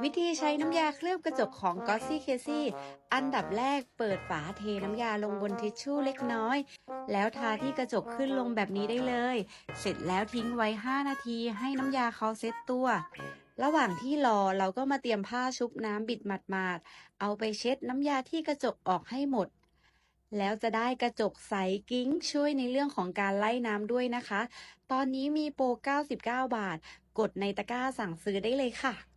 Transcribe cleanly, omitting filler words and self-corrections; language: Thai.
วิธีใช้น้ำยาเคลือบกระจกของ Glossy Casey อันดับแรกเปิดฝาเทน้ำยาลงบนทิชชู่เล็กน้อยแล้วทาที่กระจกขึ้นลงแบบนี้ได้เลยเสร็จแล้วทิ้งไว้5นาทีให้น้ำยาเขาเซ็ตตัวระหว่างที่รอเราก็มาเตรียมผ้าชุบน้ำบิดหมาดๆเอาไปเช็ดน้ำยาที่กระจกออกให้หมดแล้วจะได้กระจกใสกิ๊งช่วยในเรื่องของการไล่น้ำด้วยนะคะตอนนี้มีโปร99 บาทกดในตะกร้าสั่งซื้อได้เลยค่ะ